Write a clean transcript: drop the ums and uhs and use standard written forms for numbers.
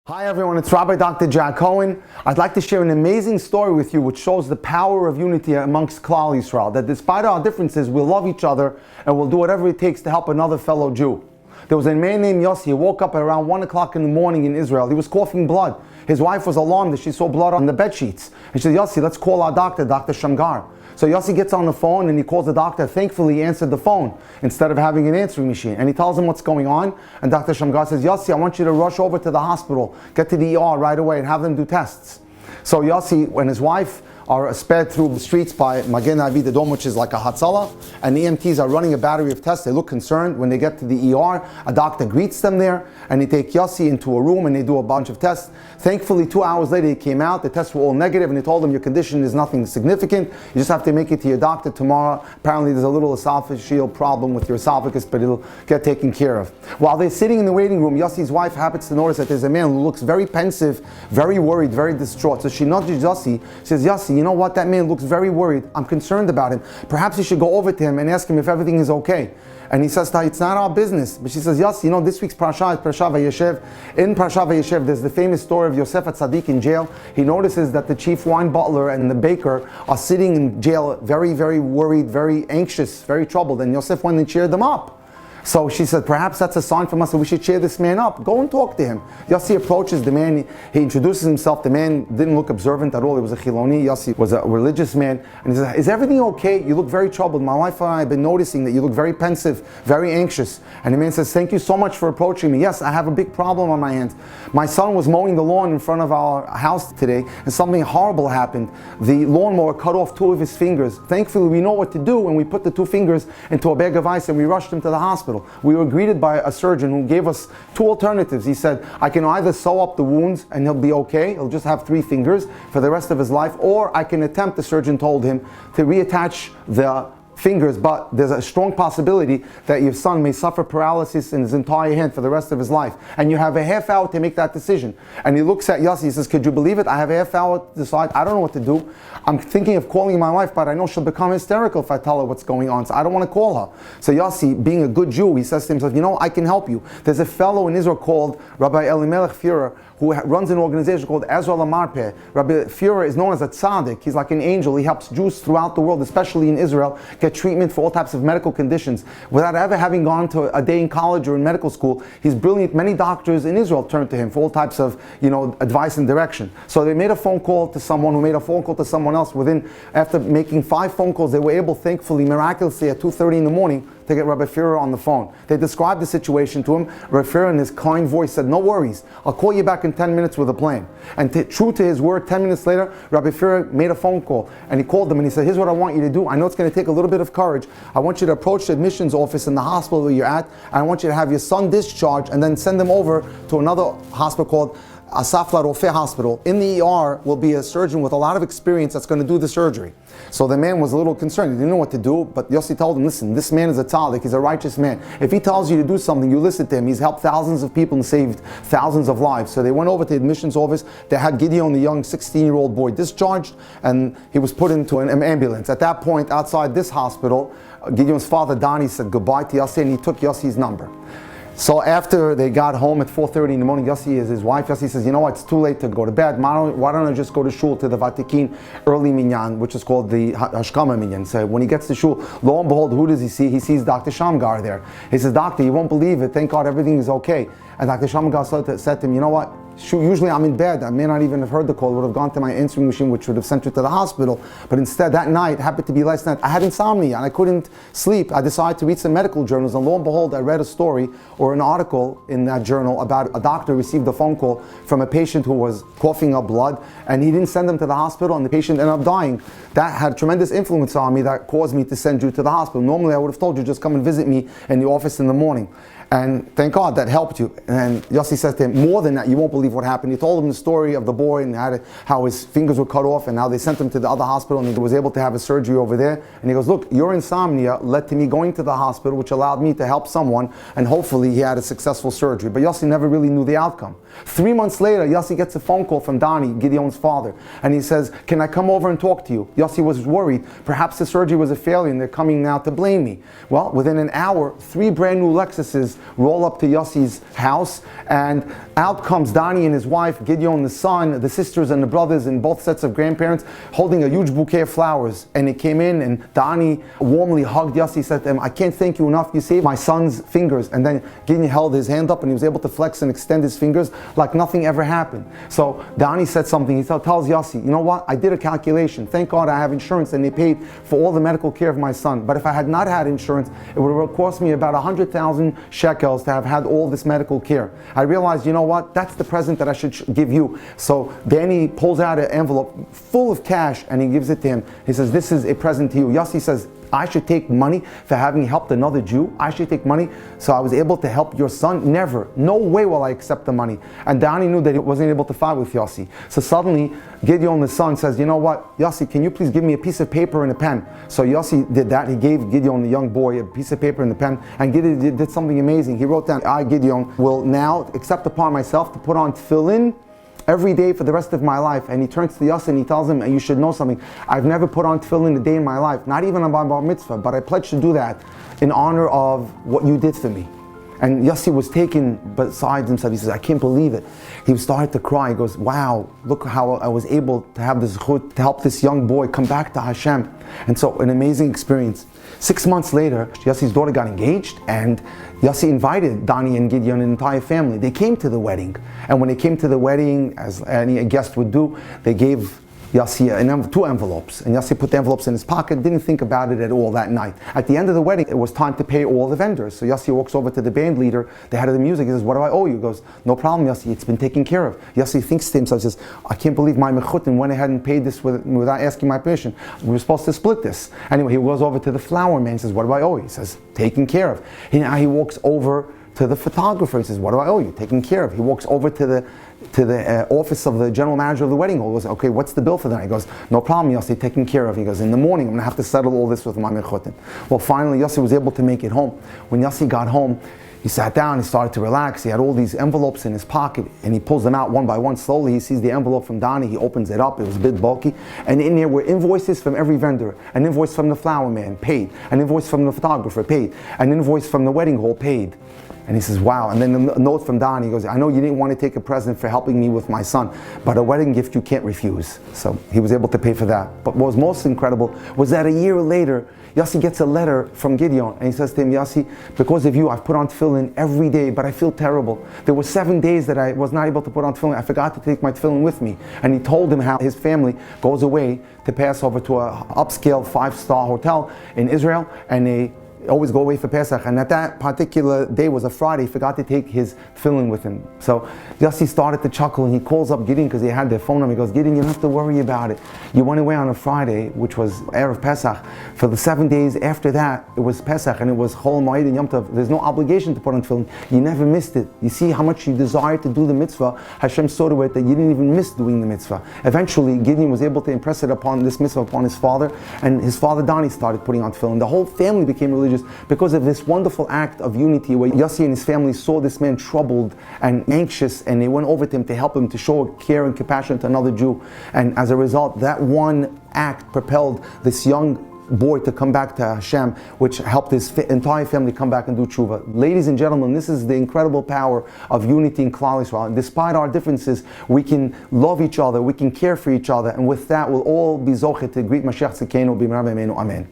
Hi everyone, it's Rabbi Dr. Jack Cohen. I'd like to share an amazing story with you which shows the power of unity amongst Klal Yisrael, that despite our differences, we'll love each other and we'll do whatever it takes to help another fellow Jew. There was a man named Yossi. He woke up at around 1 o'clock in the morning in Israel. He was coughing blood. His wife was alarmed that she saw blood on the bed sheets. And she said, Yossi, let's call our doctor, Dr. Shamgar. So Yossi gets on the phone and he calls the doctor. Thankfully, he answered the phone instead of having an answering machine. And he tells him what's going on. And Dr. Shamgar says, Yossi, I want you to rush over to the hospital, get to the ER right away and have them do tests. So Yossi and his wife are sped through the streets by Magen Avi, the dome, which is like a Hatzalah, and the EMTs are running a battery of tests. They look concerned. When they get to the ER, a doctor greets them there, and they take Yossi into a room and they do a bunch of tests. Thankfully, 2 hours later, he came out. The tests were all negative, and they told him your condition is nothing significant. You just have to make it to your doctor tomorrow. Apparently, there's a little esophageal problem with your esophagus, but it'll get taken care of. While they're sitting in the waiting room, Yossi's wife happens to notice that there's a man who looks very pensive, very worried, very distraught. So she nudges Yossi, says, Yossi, you know what? That man looks very worried. I'm concerned about him. Perhaps you should go over to him and ask him if everything is okay. And he says to her, it's not our business. But she says, Yossi, you know, this week's Parashah is Parashah Vayeshev. In Parashah Vayeshev, there's the famous story of Yosef HaTzadik in jail. He notices that the chief wine butler and the baker are sitting in jail very, very worried, very anxious, very troubled. And Yosef went and cheered them up. So she said, perhaps that's a sign from us that we should cheer this man up. Go and talk to him. Yossi approaches the man. He introduces himself. The man didn't look observant at all. He was a Chiloni. Yossi was a religious man. And he says, is everything okay? You look very troubled. My wife and I have been noticing that you look very pensive, very anxious. And the man says, thank you so much for approaching me. Yes, I have a big problem on my hands. My son was mowing the lawn in front of our house today, and something horrible happened. The lawnmower cut off 2 of his fingers. Thankfully, we know what to do, and we put the 2 fingers into a bag of ice, and we rushed him to the hospital. We were greeted by a surgeon who gave us 2 alternatives. He said, I can either sew up the wounds and he'll be okay, he'll just have 3 fingers for the rest of his life, or I can attempt, the surgeon told him, to reattach the fingers, but there's a strong possibility that your son may suffer paralysis in his entire hand for the rest of his life. And you have a half hour to make that decision. And he looks at Yossi, he says, could you believe it? I have a half hour to decide. I don't know what to do. I'm thinking of calling my wife, but I know she'll become hysterical if I tell her what's going on, so I don't want to call her. So Yossi, being a good Jew, he says to himself, you know, I can help you. There's a fellow in Israel called Rabbi Elimelech Führer, who runs an organization called Ezra Lamarpeh. Rabbi Führer is known as a tzaddik. He's like an angel. He helps Jews throughout the world, especially in Israel, get treatment for all types of medical conditions. Without ever having gone to a day in college or in medical school, he's brilliant. Many doctors in Israel turn to him for all types of, advice and direction. So they made a phone call to someone who made a phone call to someone else. After making 5 phone calls, they were able, thankfully, miraculously, at 2:30 in the morning, to get Rabbi Führer on the phone. They described the situation to him. Rabbi Führer, in his kind voice, said, no worries, I'll call you back in 10 minutes with a plan. And true to his word, 10 minutes later, Rabbi Führer made a phone call, and he called them and he said, here's what I want you to do. I know it's going to take a little bit of courage. I want you to approach the admissions office in the hospital where you're at, and I want you to have your son discharged and then send him over to another hospital called Asaf LaRofeh Hospital. In the ER will be a surgeon with a lot of experience that's going to do the surgery. So the man was a little concerned. He didn't know what to do, but Yossi told him, listen, this man is a tzaddik. He's a righteous man. If he tells you to do something, you listen to him. He's helped thousands of people and saved thousands of lives. So they went over to the admissions office. They had Gideon, the young 16-year-old boy, discharged, and he was put into an ambulance. At that point, outside this hospital, Gideon's father, Donnie, said goodbye to Yossi, and he took Yossi's number. So after they got home at 4:30 in the morning, Yossi is his wife. Yossi says, you know what, it's too late to go to bed. Why don't I just go to shul to the Vatikin early minyan, which is called the Hashkama minyan. So when he gets to shul, lo and behold, who does he see? He sees Dr. Shamgar there. He says, doctor, you won't believe it. Thank God everything is okay. And Dr. Shamgar said to him, you know what? Usually I'm in bed. I may not even have heard the call. Would have gone to my answering machine, which would have sent you to the hospital. But instead, that night, happened to be last night, I had insomnia and I couldn't sleep. I decided to read some medical journals, and lo and behold, I read a story or an article in that journal about a doctor received a phone call from a patient who was coughing up blood, and he didn't send them to the hospital, and the patient ended up dying. That had tremendous influence on me that caused me to send you to the hospital. Normally, I would have told you, just come and visit me in the office in the morning. And thank God that helped you. And Yossi says to him, more than that, you won't believe what happened. He told him the story of the boy and how his fingers were cut off and how they sent him to the other hospital and he was able to have a surgery over there. And he goes, look, your insomnia led to me going to the hospital, which allowed me to help someone, and hopefully he had a successful surgery. But Yossi never really knew the outcome. 3 months later, Yossi gets a phone call from Donnie, Gideon's father, and he says, can I come over and talk to you? Yossi was worried. Perhaps the surgery was a failure and they're coming now to blame me. Well, within an hour, 3 brand new Lexuses roll up to Yossi's house, and out comes Donnie Dani and his wife, Gideon the son, the sisters and the brothers, and both sets of grandparents, holding a huge bouquet of flowers. And he came in, and Dani warmly hugged Yossi, said to him, I can't thank you enough, you saved my son's fingers. And then Gideon held his hand up, and he was able to flex and extend his fingers like nothing ever happened. So Dani said something, he tells Yossi, you know what, I did a calculation. Thank God I have insurance, and they paid for all the medical care of my son. But if I had not had insurance, it would have cost me about 100,000 shekels to have had all this medical care. I realized, you know what, that's the present that I should give you. So Danny pulls out an envelope full of cash and he gives it to him. He says, this is a present to you. Yossi says, I should take money for having helped another Jew? I should take money so I was able to help your son? Never. No way will I accept the money. And Dani knew that he wasn't able to fight with Yossi. So suddenly, Gideon the son says, you know what, Yossi, can you please give me a piece of paper and a pen? So Yossi did that. He gave Gideon, the young boy, a piece of paper and a pen. And Gideon did something amazing. He wrote down, I, Gideon, will now accept upon myself to put on tefillin every day for the rest of my life. And he turns to Yossi and he tells him, and you should know something, I've never put on tefillin a day in my life, not even on my bar mitzvah, but I pledge to do that in honor of what you did for me. And Yossi was taken beside himself. He says, I can't believe it. He started to cry. He goes, wow, look how I was able to have this zechut to help this young boy come back to Hashem. And so an amazing experience. 6 months later, Yossi's daughter got engaged, and Yossi invited Dani and Gideon and the entire family. They came to the wedding. And when they came to the wedding, as any guest would do, they gave Yossi two envelopes, and Yossi put the envelopes in his pocket, didn't think about it at all that night. At the end of the wedding, it was time to pay all the vendors. So Yossi walks over to the band leader, the head of the music. He says, what do I owe you? He goes, no problem, Yossi, it's been taken care of. Yossi thinks to himself, says, I can't believe my mechutin went ahead and paid this without asking my permission. We were supposed to split this. Anyway, he goes over to the flower man, he says, what do I owe you? He says, taken care of. Now he walks over to the photographer. He says, what do I owe you? Taken care of. He walks over to the office of the general manager of the wedding hall. He goes, okay, what's the bill for that? He goes, no problem, Yossi, taken care of. He goes, in the morning, I'm going to have to settle all this with my mechutin. Well, finally, Yossi was able to make it home. When Yossi got home, he sat down, he started to relax. He had all these envelopes in his pocket, and he pulls them out one by one slowly. He sees the envelope from Dani, he opens it up, it was a bit bulky, and in there were invoices from every vendor. An invoice from the flower man, paid. An invoice from the photographer, paid. An invoice from the wedding hall, paid. And he says, wow. And then a note from Dani, he goes, I know you didn't want to take a present for helping me with my son, but a wedding gift you can't refuse. So he was able to pay for that. But what was most incredible was that a year later, Yossi gets a letter from Gideon, and he says to him, Yossi, because of you, I've put on tefillin every day, but I feel terrible. There were 7 days that I was not able to put on tefillin. I forgot to take my tefillin with me. And he told him how his family goes away to pass over to an upscale 5-star hotel in Israel, and they always go away for Pesach, and at that particular day was a Friday, he forgot to take his tefillin with him. So Yossi started to chuckle, and he calls up Gideon because he had their phone number. He goes, Gideon, you don't have to worry about it. You went away on a Friday, which was Erev Pesach. For the 7 days after that, it was Pesach, and it was Chol Moed and Yom Tov. There's no obligation to put on tefillin. You never missed it. You see how much you desired to do the mitzvah. Hashem saw to it that you didn't even miss doing the mitzvah. Eventually, Gideon was able to impress it upon this mitzvah upon his father, and his father Dani started putting on tefillin. The whole family became religious because of this wonderful act of unity where Yossi and his family saw this man troubled and anxious, and they went over to him to help him, to show care and compassion to another Jew. And as a result, that one act propelled this young boy to come back to Hashem, which helped his entire family come back and do tshuva. Ladies and gentlemen, this is the incredible power of unity in Klal Yisrael. And despite our differences, we can love each other, we can care for each other, and with that we'll all be zochet to greet Mashiach Tzidkeinu b'mirav yameinu. Amen.